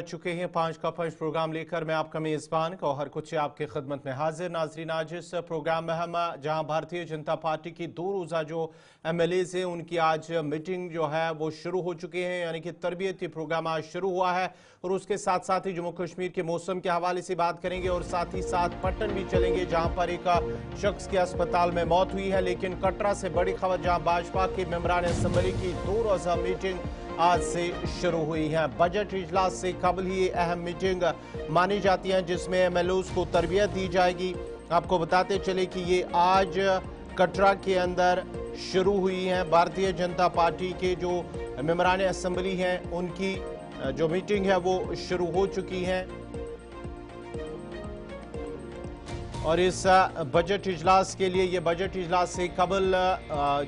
चुके हैं 5 का 5 प्रोग्राम लेकर मैं आपका मेज़बान गौहर कुछ आपके खिदमत में हाजिर। नाजरीन, आज इस प्रोग्राम में हम जहां भारतीय जनता पार्टी की 2 रोज़ा जो MLAs हैं उनकी आज मीटिंग जो है वो शुरू हो चुके हैं, यानी कि तरबियती प्रोग्राम आज शुरू हुआ है और उसके साथ साथ ही जम्मू कश्मीर के मौसम के हवाले से बात करेंगे और साथ ही साथ पट्टन भी चलेंगे जहां पर एक शख्स की अस्पताल में मौत हुई है। लेकिन कटरा से बड़ी खबर जहां भाजपा के मेंबरान असम्बली की 2 रोज़ा मीटिंग आज से शुरू हुई है। बजट इजलास से कबल ही अहम मीटिंग मानी जाती है जिसमें MLAs को तरबियत दी जाएगी। आपको बताते चले कि ये आज कटरा के अंदर शुरू हुई है। भारतीय जनता पार्टी के जो मेंबरान असम्बली हैं उनकी जो मीटिंग है वो शुरू हो चुकी है और इस बजट इजलास के लिए ये बजट इजलास से कबल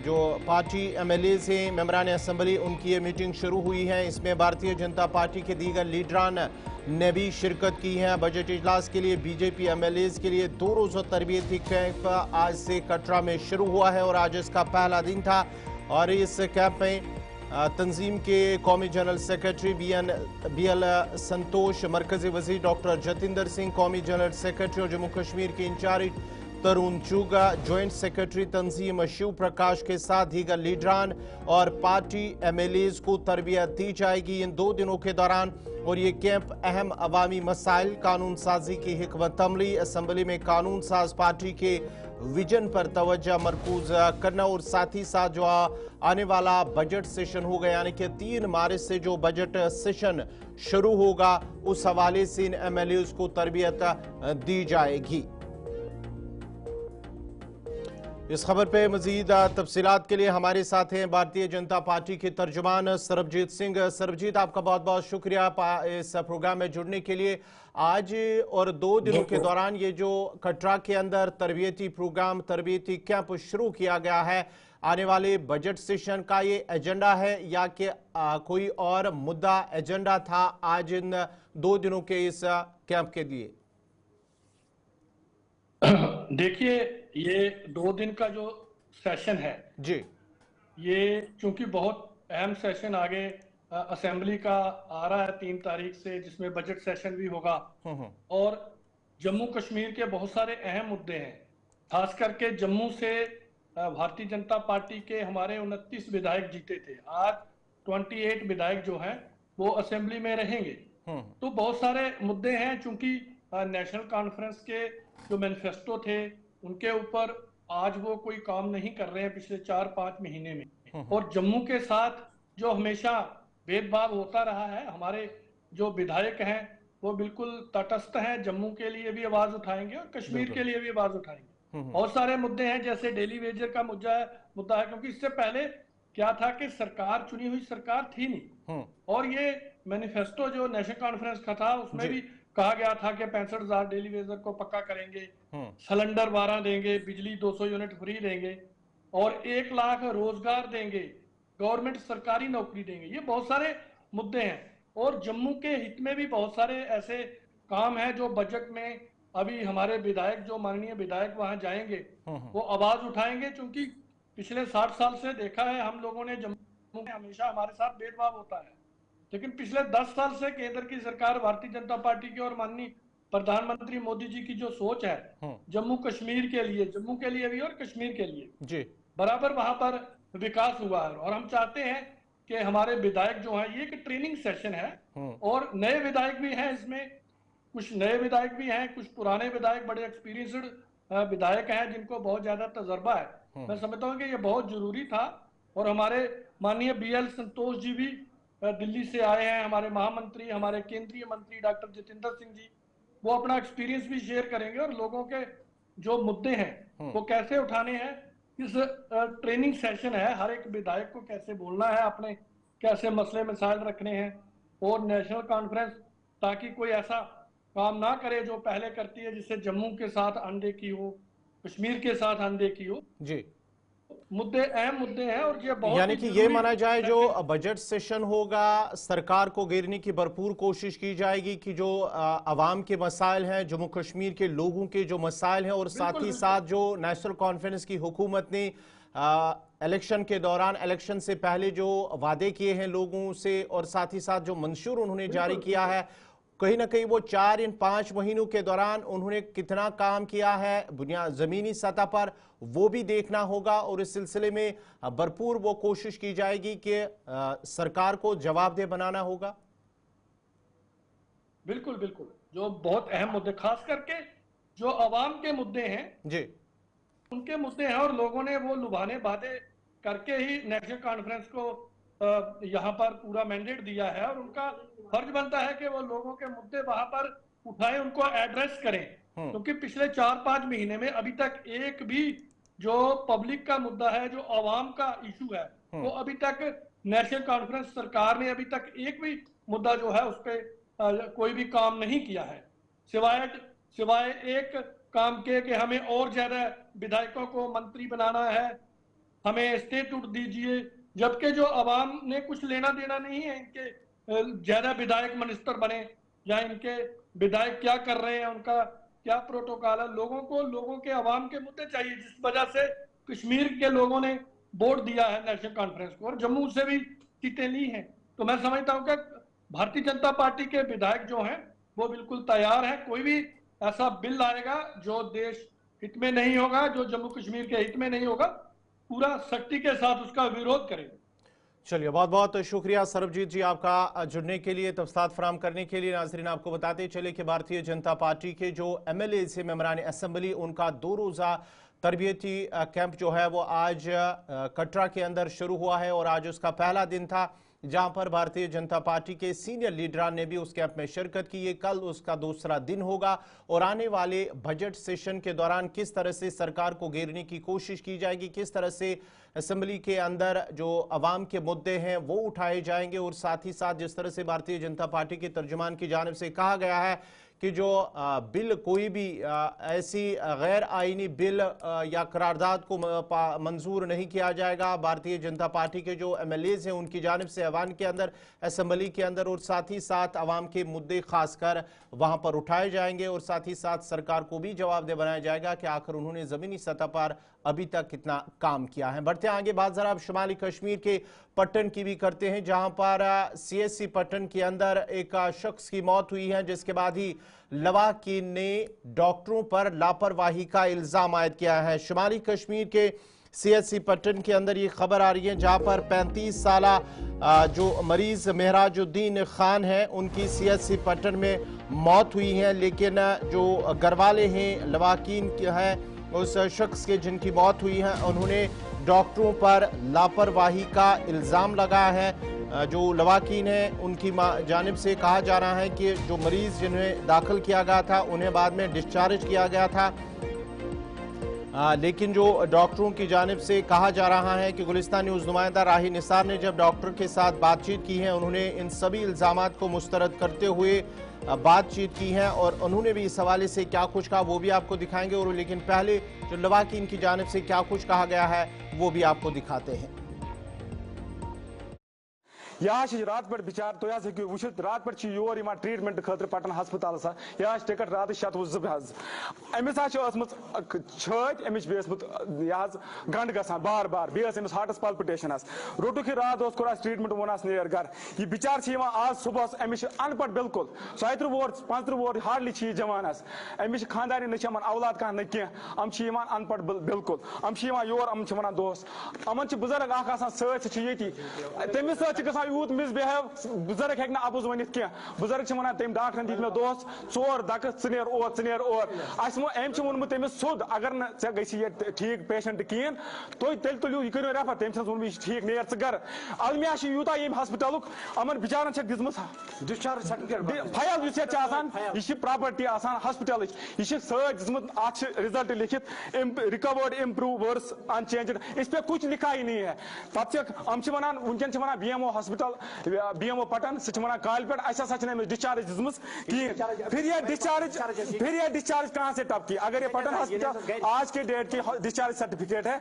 जो पार्टी MLAs हैं मेंबरान असम्बली उनकी ये मीटिंग शुरू हुई है। इसमें भारतीय जनता पार्टी के दीगर लीडरान ने भी शिरकत की है। बजट इजलास के लिए BJP MLAs के लिए 2 रोज़ा तरबियती कैंप आज से कटरा में शुरू हुआ है और आज इसका पहला दिन था और इस कैंप में तंजीम के कौमी जनरल सेक्रेटरी BL संतोष, मरकजी वजीर डॉक्टर जतिंदर सिंह, कौमी जनरल सेक्रेटरी और जम्मू कश्मीर के इंचार्ज तरुण चूगा, ज्वाइंट सेक्रेटरी तंजीम शिव प्रकाश के साथ दीगर लीडरान और पार्टी MLAs को तरबियत दी जाएगी इन 2 दिनों के दौरान। और ये कैंप अहम अवामी मसाइल, कानून साजी की हिकमत अमली, असम्बली में कानून साज पार्टी के विजन पर तवज्जो मरकूज करना और साथ ही साथ जो आने वाला बजट सेशन होगा यानी कि 3 मार्च से जो बजट सेशन शुरू होगा उस हवाले से इन MLAs को तरबियत दी जाएगी। इस खबर पे मजीद तफसीलात के लिए हमारे साथ हैं भारतीय जनता पार्टी के तर्जुमान सरबजीत सिंह। सरबजीत, आपका बहुत बहुत शुक्रिया इस प्रोग्राम में जुड़ने के लिए। आज और 2 दिनों के दौरान ये जो कटरा के अंदर तरबियती प्रोग्राम, तरबियती कैंप शुरू किया गया है, आने वाले बजट सेशन का ये एजेंडा है या कि कोई और मुद्दा एजेंडा था आज इन 2 दिनों के इस कैंप के लिए? देखिए, ये 2 दिन का जो सेशन है जी, ये चूंकि बहुत अहम सेशन आगे असेंबली का आ रहा है 3 तारीख से, जिसमें बजट सेशन भी होगा और जम्मू कश्मीर के बहुत सारे अहम मुद्दे हैं। खास करके जम्मू से भारतीय जनता पार्टी के हमारे 29 विधायक जीते थे। आज 28 विधायक जो हैं वो असेंबली में रहेंगे। तो बहुत सारे मुद्दे हैं, चूंकि नेशनल कॉन्फ्रेंस के जो मैनिफेस्टो थे उनके ऊपर आज वो कोई काम नहीं कर रहे हैं पिछले 4-5 महीने में। और जम्मू के साथ जो हमेशा भेदभाव होता रहा है, हमारे जो विधायक हैं वो बिल्कुल तटस्थ हैं, जम्मू के लिए भी आवाज उठाएंगे और कश्मीर के लिए भी आवाज उठाएंगे। बहुत सारे मुद्दे हैं, जैसे डेली वेजर का मुद्दा है, क्योंकि इससे पहले क्या था कि सरकार, चुनी हुई सरकार थी नहीं और ये मैनिफेस्टो जो नेशनल कॉन्फ्रेंस का था उसमें भी कहा गया था कि 65,000 डेली वेजर को पक्का करेंगे, सिलेंडर 12 देंगे, बिजली 200 यूनिट फ्री देंगे और 1 लाख रोजगार देंगे, गवर्नमेंट सरकारी नौकरी देंगे। ये बहुत सारे मुद्दे हैं और जम्मू के हित में भी बहुत सारे ऐसे काम हैं जो बजट में अभी हमारे विधायक, जो माननीय विधायक वहां जाएंगे वो आवाज उठाएंगे। क्योंकि पिछले 60 साल से देखा है हम लोगों ने, जम्मू में हमेशा हमारे साथ भेदभाव होता है, लेकिन पिछले 10 साल से केंद्र की सरकार, भारतीय जनता पार्टी की और माननीय प्रधानमंत्री मोदी जी की जो सोच है जम्मू कश्मीर के लिए, जम्मू के लिए भी और कश्मीर के लिए जी, बराबर वहां पर विकास हुआ है। और हम चाहते हैं कि हमारे विधायक जो हैं, ये एक ट्रेनिंग सेशन है और नए विधायक भी हैं इसमें, कुछ नए विधायक भी हैं, कुछ पुराने विधायक, बड़े एक्सपीरियंस्ड विधायक हैं जिनको बहुत ज्यादा तजर्बा है। मैं समझता हूँ कि ये बहुत जरूरी था और हमारे माननीय BL संतोष जी भी दिल्ली से आए हैं, हमारे महामंत्री, हमारे केंद्रीय मंत्री डॉक्टर जतिंदर सिंह जी, वो अपना एक्सपीरियंस भी शेयर करेंगे और लोगों के जो मुद्दे हैं वो कैसे उठाने हैं। इस ट्रेनिंग सेशन है, हर एक विधायक को कैसे बोलना है, अपने कैसे मसले मसाइल रखने हैं और नेशनल कॉन्फ्रेंस ताकि कोई ऐसा काम ना करे जो पहले करती है, जिससे जम्मू के साथ अनदेखी हो, कश्मीर के साथ अनदेखी हो। जी, मुद्दे अहम मुद्दे हैं और ये बहुत, यानी कि ये माना जाए जो बजट सेशन होगा सरकार को घेरने की भरपूर कोशिश की जाएगी कि जो अवाम के मसाइल हैं, जम्मू कश्मीर के लोगों के जो मसाइल हैं और साथ ही साथ जो नेशनल कॉन्फ्रेंस की हुकूमत ने इलेक्शन के दौरान, इलेक्शन से पहले जो वादे किए हैं लोगों से और साथ ही साथ जो मंशूर उन्होंने जारी किया है, कहीं ना कहीं वो 4 इन 5 महीनों के दौरान उन्होंने कितना काम किया है बुनियाद जमीनी सतह पर, वो भी देखना होगा। और इस सिलसिले में भरपूर वो कोशिश की जाएगी कि सरकार को जवाबदेह बनाना होगा। बिल्कुल बिल्कुल, जो बहुत अहम मुद्दे, खास करके जो अवाम के मुद्दे हैं जी, उनके मुद्दे हैं, और लोगों ने वो लुभाने वादे करके ही नेशनल कॉन्फ्रेंस को यहाँ पर पूरा मैंडेट दिया है, और उनका फर्ज बनता है कि वो लोगों के मुद्दे वहां पर उठाएं, उनको एड्रेस करें। क्योंकि पिछले 4-5 महीने में अभी तक एक भी जो पब्लिक का मुद्दा है, जो आवाम का इशू है, वो अभी तक नेशनल कॉन्फ्रेंस सरकार ने अभी तक एक भी मुद्दा जो है उस पर कोई भी काम नहीं किया है, सिवाय एक काम के कि हमें और ज्यादा विधायकों को मंत्री बनाना है, हमें स्टेट्यूट दीजिए, जबकि जो अवाम ने कुछ लेना देना नहीं है इनके ज्यादा विधायक मिनिस्टर बने या इनके विधायक क्या कर रहे हैं, उनका क्या प्रोटोकॉल है। लोगों के अवाम के मुद्दे चाहिए, जिस वजह से कश्मीर के लोगों ने वोट दिया है नेशनल कॉन्फ्रेंस को और जम्मू से भी सीटें ली हैं। तो मैं समझता हूं कि भारतीय जनता पार्टी के विधायक जो हैं वो बिल्कुल तैयार हैं। कोई भी ऐसा बिल आएगा जो देश हित में नहीं होगा, जो जम्मू कश्मीर के हित में नहीं होगा, पूरा सख्ती के साथ उसका विरोध करेंगे। चलिए, बहुत बहुत शुक्रिया सरबजीत जी आपका जुड़ने के लिए, तफसीलात फराम करने के लिए। नाजरीन, आपको बताते चले कि भारतीय जनता पार्टी के जो MLA से मेंबरान असेंबली, उनका 2 रोज़ा तरबियती कैंप जो है वो आज कटरा के अंदर शुरू हुआ है और आज उसका पहला दिन था, जहां पर भारतीय जनता पार्टी के सीनियर लीडरान ने भी उस कैंप में शिरकत की है। कल उसका दूसरा दिन होगा और आने वाले बजट सेशन के दौरान किस तरह से सरकार को घेरने की कोशिश की जाएगी, किस तरह से असेंबली के अंदर जो अवाम के मुद्दे हैं वो उठाए जाएंगे, और साथ ही साथ जिस तरह से भारतीय जनता पार्टी के तर्जुमान की जानिब से कहा गया है कि जो बिल, कोई भी ऐसी गैर आईनी बिल या करारदाद को मंजूर नहीं किया जाएगा। भारतीय जनता पार्टी के जो MLAs हैं उनकी जानिब से ऐवान के अंदर, असेंबली के अंदर, और साथ ही साथ अवाम के मुद्दे खासकर वहां पर उठाए जाएंगे, और साथ ही साथ सरकार को भी जवाबदेह बनाया जाएगा कि आखिर उन्होंने ज़मीनी सतह पर अभी तक कितना काम किया है। बढ़ते हैं आगे, बात जरा अब शुमाली कश्मीर के पट्टन की भी करते हैं, जहां पर CSC पट्टन के अंदर एक शख्स की मौत हुई है, जिसके बाद ही लवाकिन ने डॉक्टरों पर लापरवाही का इल्जाम आयद किया है। शुमाली कश्मीर के CSC पट्टन के अंदर ये खबर आ रही है, जहां पर 35 साला जो मरीज मेहराजुद्दीन खान है, उनकी CSC पट्टन में मौत हुई है। लेकिन जो घरवाले हैं लवाकिन के हैं, उस शख्स के जिनकी मौत हुई है, उन्होंने डॉक्टरों पर लापरवाही का इल्ज़ाम लगाया है। जो लवाकिन है उनकी जानिब से कहा जा रहा है कि जो मरीज़ जिन्हें दाखिल किया गया था उन्हें बाद में डिस्चार्ज किया गया था, लेकिन जो डॉक्टरों की जानिब से कहा जा रहा है कि गुलिस्तान न्यूज़ नुमाइंदा राही निसार ने जब डॉक्टर के साथ बातचीत की है, उन्होंने इन सभी इल्ज़ामात को मुस्तरद करते हुए बातचीत की है और उन्होंने भी इस हवाले से क्या कुछ कहा वो भी आपको दिखाएंगे। और लेकिन पहले जो लवाकिन की जानिब से क्या कुछ कहा गया है वो भी आपको दिखाते हैं। रात पे बिचार तुम हेकू वो रात पे योर ट्रीटमेंट खतर पटन हस्पताल यह टिकट रात 7 अमिस छत अमिच गंड ग बार बार बेस हार्टस पाल्पिटेशन रोटुक रात कोर ट्रीटमेंट वोन नेर घर यह बिचार आज सुबह अमिस अनपढ़ बिल्कुल 35 वोर हार्डली जवान अमिस खानदानी न औलाद कह न कह अनपढ़ बिल्कुल योर वन दोस अमन बुजुर्ग सती तमिस ग यूत मिसबिहेव बुजुर्ग हेक अपोज वन कह बुजुर्ग वन तम डॉक्टरन दित मे दोस 4 धक् नीर ओर अम वोनमुत तमिस सुद अगर न गे ठीक पेशेंट कहें तेल तुलियो यह करो रेफर तम वोन ठीक नेर घर अलमिया यूता ये हस्पताल अमन बिचारन दिम डिस्चार्ज सर्टिफिकेट फाइल यह प्रॉपर्टी हस्पताल यह सत रिजल्ट लिखित रिकवर्ड इम्प्रूवर्स अनचेंज्ड इस पे कुछ लिखा ही नहीं है। पम वन वनकन वन BMO हस्पताल BMO पटन सह कल पे डिस्चार्ज दिम फिर यह डिस्चार्ज कहाँ से टपकी। अगर ये पटन हस्पताल आज के डेट की डिस्चार्ज सर्टिफिकेट है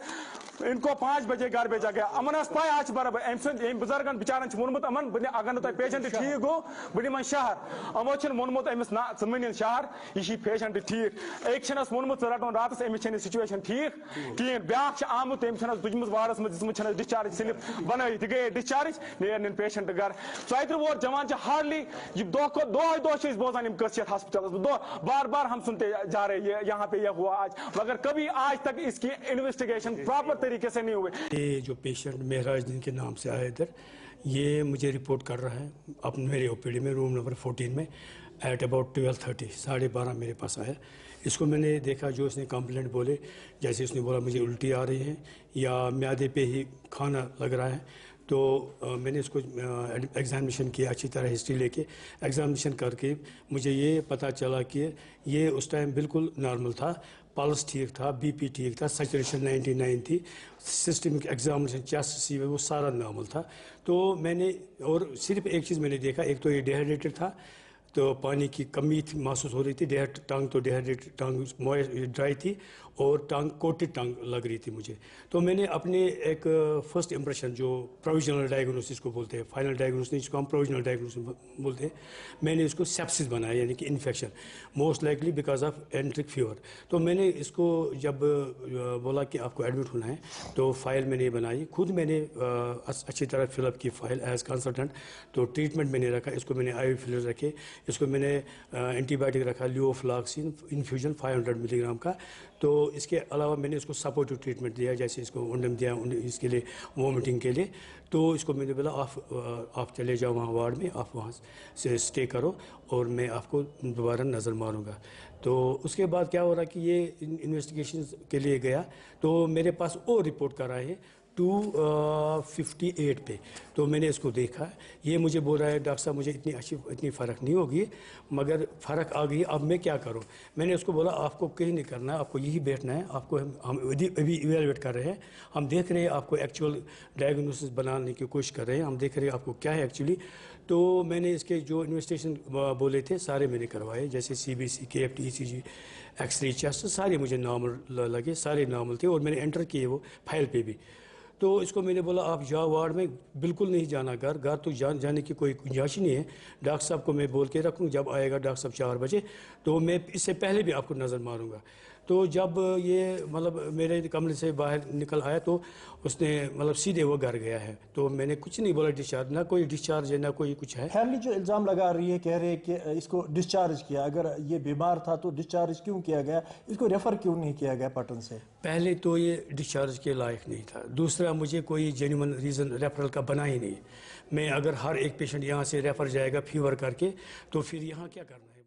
इनको 5 बजे घर भेजा गया अमन पाई आज बराबर अम बुजुर्गन बिचारन वोनमुत अमन अगर तुम पेशेंट ठीक गो बह दिम शहर अमो वोनमुत अमिस ना ज मन शहर यह पेशेंट ठीक एक वोनमुत रटन रात अमिस सिचुएशन ठीक कहें ब्या आमुत तम तुजम वार्डस मज दिस डिस्चार्ज स्लिप बन गए डिस्चार्ज नेर पेशेंट घर 34 वोट जवान हार्डली दो बोजान कसियत हस्पताल बार बार हम सुनते जा रहे हैं यहाँ पे यह हुआ आज मगर कभी आज तक इसकी इन्वेस्टिगेशन प्रॉपर तरीके से नहीं हुए। ये जो पेशेंट मेहराजुद्दीन के नाम से आया इधर, ये मुझे रिपोर्ट कर रहा है अपने मेरे ओपीडी में रूम नंबर 14 में एट अबाउट 12:30 12:30 मेरे पास आया। इसको मैंने देखा जो इसने कंप्लेंट बोले, जैसे उसने बोला मुझे उल्टी आ रही है या म्यादे पे ही खाना लग रहा है, तो मैंने इसको एग्जामिनेशन किया अच्छी तरह हिस्ट्री लेके एग्जामिनेशन करके मुझे ये पता चला कि ये उस टाइम बिल्कुल नॉर्मल था, पल्स ठीक था, बीपी ठीक था, सैचुरेशन 99 थी, सिस्टमिक एग्जामिनेशन चेस्ट सी वो सारा नॉर्मल था। तो मैंने और सिर्फ एक चीज़ मैंने देखा, एक तो ये डिहाइड्रेटेड था तो पानी की कमी महसूस हो रही थी, टांग तो डिहाइड्रेटेड टांग ड्राई थी और टांग कोटेड टांग लग रही थी मुझे। तो मैंने अपने एक फर्स्ट इंप्रेशन जो प्रोविजनल डायग्नोसिस को बोलते हैं, फाइनल डायग्नोसिस नहीं, जिसको हम प्रोविजनल डायग्नोसिस बोलते हैं, मैंने इसको सेप्सिस बनाया यानी कि infection most likely because of एंट्रिक fever. तो मैंने इसको जब बोला कि आपको एडमिट होना है तो फाइल मैंने बनाई, खुद मैंने अच्छी तरह फिलअप की फाइल एज कंसल्टेंट। तो ट्रीटमेंट मैंने रखा, इसको मैंने IV फिलर रखे, इसको मैंने एंटीबायोटिक रखा लियोफ्लॉक्सिन इन्फ्यूजन 500 मिलीग्राम का। तो इसके अलावा मैंने इसको सपोर्टिव ट्रीटमेंट दिया, जैसे इसको उंडम दिया इसके लिए वोमिटिंग के लिए। तो इसको मैंने बोला आप चले जाओ वहाँ वार्ड में, आप वहाँ से स्टे करो और मैं आपको दोबारा नज़र मारूंगा। तो उसके बाद क्या हो रहा कि ये इन्वेस्टिगेशन के लिए गया तो मेरे पास और रिपोर्ट कर रहा है 258 पे। तो मैंने इसको देखा, ये मुझे बोल रहा है डॉक्टर साहब मुझे इतनी फ़र्क नहीं होगी, मगर फ़र्क आ गई, अब मैं क्या करूं। मैंने उसको बोला आपको कहीं नहीं करना है, आपको यही बैठना है, आपको हम अभी इवेलुएट कर रहे हैं, हम देख रहे हैं आपको एक्चुअल डायग्नोसिस बनाने की कोशिश कर रहे हैं, हम देख रहे हैं आपको क्या है एक्चुअली। तो मैंने इसके जो इन्वेस्टिगेशन बोले थे सारे मैंने करवाए, जैसे CBC KFT ECG X-ray chest सारे मुझे नॉर्मल लगे, सारे नॉर्मल थे और मैंने एंटर किए वो फाइल पे भी। तो इसको मैंने बोला आप जाओ वार्ड में, बिल्कुल नहीं जाना घर तो जाने की कोई गुंजाइश नहीं है। डॉक्टर साहब को मैं बोल के रखूँ जब आएगा डॉक्टर साहब 4 बजे तो मैं इससे पहले भी आपको नज़र मारूंगा। तो जब ये मतलब मेरे कमरे से बाहर निकल आया तो उसने मतलब सीधे वो घर गया है। तो मैंने कुछ नहीं बोला डिस्चार्ज, ना कोई डिस्चार्ज है ना कोई कुछ है। फैमिली जो इल्ज़ाम लगा रही है, कह रहे हैं कि इसको डिस्चार्ज किया, अगर ये बीमार था तो डिस्चार्ज क्यों किया गया, इसको रेफ़र क्यों नहीं किया गया पटन से? पहले तो ये डिस्चार्ज के लायक नहीं था, दूसरा मुझे कोई जेन्युइन रीज़न रेफरल का बना ही नहीं। मैं अगर हर एक पेशेंट यहाँ से रेफ़र जाएगा फीवर करके तो फिर यहाँ क्या करना है।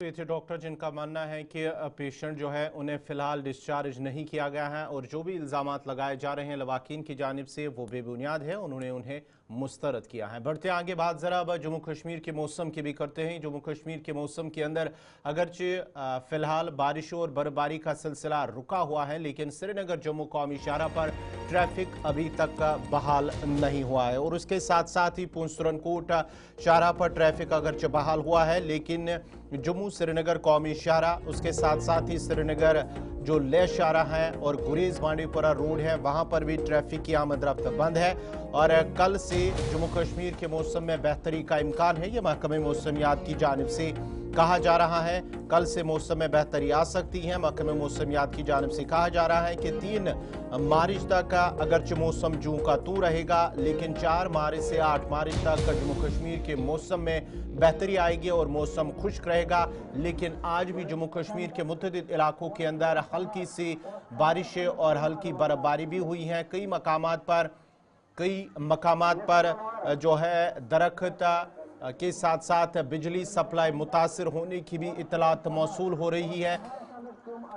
ये थे डॉक्टर जिनका मानना है कि पेशेंट जो है उन्हें फ़िलहाल डिस्चार्ज नहीं किया गया है और जो भी इल्ज़ामात लगाए जा रहे हैं लवाकिन की जानिब से वो बेबुनियाद है, उन्होंने उन्हें मुस्तरद किया है। बढ़ते आगे बात ज़रा अब जम्मू कश्मीर के मौसम की भी करते हैं। जम्मू कश्मीर के मौसम के अंदर अगरचे फ़िलहाल बारिशों और बर्फबारी का सिलसिला रुका हुआ है, लेकिन श्रीनगर जम्मू कौमी शाहरा पर ट्रैफिक अभी तक बहाल नहीं हुआ है और उसके साथ साथ ही पूंछ सुरनकोट शाहरा पर ट्रैफिक अगरचे बहाल हुआ है, लेकिन जम्मू श्रीनगर कौमी शाहरा उसके साथ साथ ही श्रीनगर जो ले शाहरा है और गुरेज बांडीपुरा रोड है वहां पर भी ट्रैफिक की आमद रफ्त बंद है और कल से जम्मू कश्मीर के मौसम में बेहतरी का इम्कान है। ये महकमे मौसमियात की जानिब से कहा जा रहा है, कल से मौसम में बेहतरी आ सकती है। महकमे मौसमियात की जानिब से कहा जा रहा है कि 3 मार्च तक अगरचे मौसम जूं का तू रहेगा, लेकिन 4 मार्च से 8 मार्च तक जम्मू कश्मीर के मौसम में बेहतरी आएगी और मौसम खुश्क रहेगा। लेकिन आज भी जम्मू कश्मीर के मुतअद्दिद इलाकों के अंदर हल्की सी बारिशें और हल्की बर्फबारी भी हुई हैं। कई मकामात पर जो है दरख्त के साथ साथ बिजली सप्लाई मुतासिर होने की भी इतलात मौसूल हो रही है।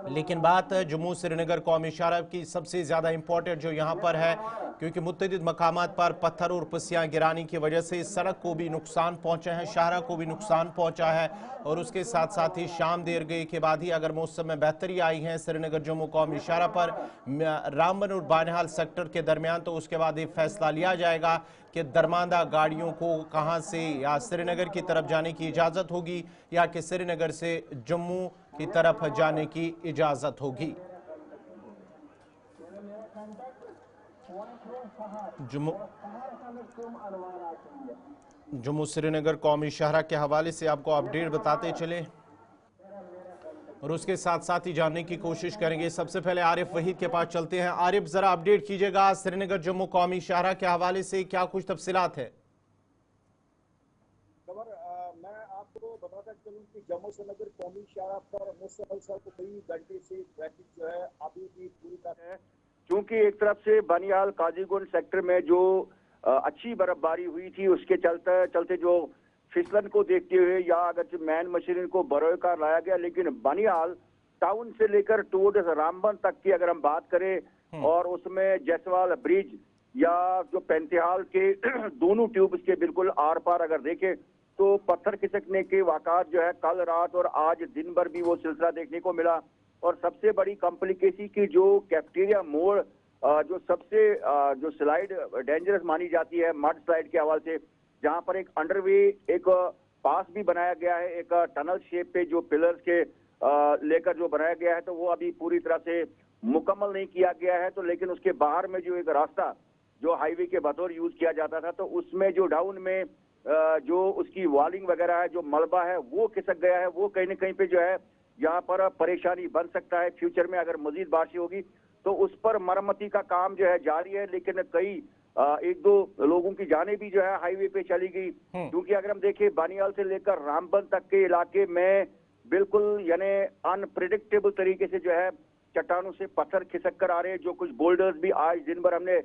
लेकिन बात जम्मू श्रीनगर कौमी शाहरा की सबसे ज़्यादा इम्पोर्टेंट जो यहाँ पर है, क्योंकि मुतअद्दिद मकामात पर पत्थर और पसियाँ गिराने की वजह से सड़क को भी नुकसान पहुँचा है, शाहरा को भी नुकसान पहुँचा है और उसके साथ साथ ही शाम देर गए के बाद ही अगर मौसम में बेहतरी आई है श्रीनगर जम्मू कौमी शाहरा पर रामबन और बानिहाल सेक्टर के दरमियान, तो उसके बाद ये फैसला लिया जाएगा कि दरमांदा गाड़ियों को कहाँ से या श्रीनगर की तरफ जाने की इजाज़त होगी या कि श्रीनगर से जम्मू की तरफ जाने की इजाज़त होगी। जम्मू श्रीनगर कौमी शाहरा के हवाले से आपको अपडेट बताते चले और उसके साथ साथ ही जानने की कोशिश करेंगे। सबसे पहले आरिफ वहीद के पास चलते हैं। आरिफ, जरा अपडेट कीजिएगा श्रीनगर जम्मू कौमी शाहरा के हवाले से क्या कुछ तफसीलात है? मैं आपको बताता चलूं कि जम्मू श्रीनगर कौमी शाहरा पर मुसलसल कई घंटे से ट्रैफिक जो है अभी भी पूरी तरह है, क्योंकि एक तरफ से बनियाल काजीगुंड सेक्टर में जो अच्छी बर्फबारी हुई थी उसके चलते जो फिसलन को देखते हुए या अगर मैन मशीन को बरोकार लाया गया, लेकिन बनियाल टाउन से लेकर टूवर्ड्स रामबन तक की अगर हम बात करें और उसमें जैसवाल ब्रिज या जो पेंतिहाल के दोनों ट्यूब्स के बिल्कुल आर पार अगर देखें तो पत्थर खिसकने के वाक़ात जो है कल रात और आज दिन भर भी वो सिलसिला देखने को मिला। और सबसे बड़ी कॉम्प्लिकेसी की जो कैफेटेरिया मोड़ जो सबसे जो स्लाइड डेंजरस मानी जाती है मड स्लाइड के हवाले से, जहां पर एक अंडरवे एक पास भी बनाया गया है, एक टनल शेप पे जो पिलर्स के लेकर जो बनाया गया है, तो वो अभी पूरी तरह से मुकम्मल नहीं किया गया है। तो लेकिन उसके बाहर में जो एक रास्ता जो हाईवे के बतौर यूज किया जाता था, तो उसमें जो डाउन में जो उसकी वॉलिंग वगैरह है, जो मलबा है वो खिसक गया है। वो कहीं ना कहीं पे जो है यहाँ पर परेशानी बन सकता है फ्यूचर में अगर मजीद बारिश होगी, तो उस पर मरम्मती का काम जो है जारी है। लेकिन कई एक दो लोगों की जानें भी जो है हाईवे पे चली गई, क्योंकि अगर हम देखें बानियाल से लेकर रामबन तक के इलाके में बिल्कुल यानी अनप्रिडिक्टेबल तरीके से जो है चट्टानों से पत्थर खिसक कर आ रहे हैं। जो कुछ बोल्डर्स भी आज दिन भर हमने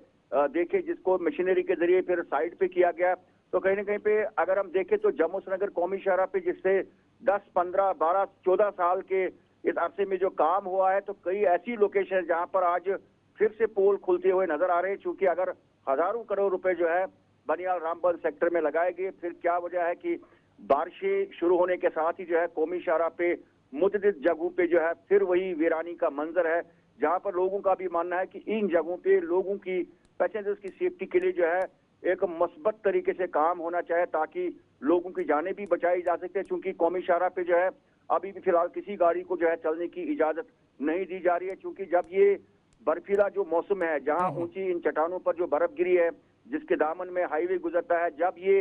देखे, जिसको मशीनरी के जरिए फिर साइड पे किया गया। तो कहीं ना कहीं पे अगर हम देखें तो जम्मू श्रीनगर कौमी शाहरा पे जिससे 10, 15, 12, 14 साल के इस अरसे में जो काम हुआ है, तो कई ऐसी लोकेशन है जहां पर आज फिर से पोल खुलते हुए नजर आ रहे हैं। चूंकि अगर हजारों करोड़ रुपए जो है बनियाल रामबन सेक्टर में लगाए गए, फिर क्या वजह है कि बारिशें शुरू होने के साथ ही जो है कौमी शाहरा पे मुतअद्दिद जगहों पे जो है फिर वही वीरानी का मंजर है, जहां पर लोगों का भी मानना है कि इन जगहों पे लोगों की पैसेंजर्स की सेफ्टी के लिए जो है एक मस्बत तरीके से काम होना चाहिए, ताकि लोगों की जानें भी बचाई जा सके। चूंकि कौमी शाहरा पे जो है अभी भी फिलहाल किसी गाड़ी को जो है चलने की इजाजत नहीं दी जा रही है, क्योंकि जब ये बर्फीला जो मौसम है, जहां ऊंची इन चट्टानों पर जो बर्फ गिरी है, जिसके दामन में हाईवे गुजरता है, जब ये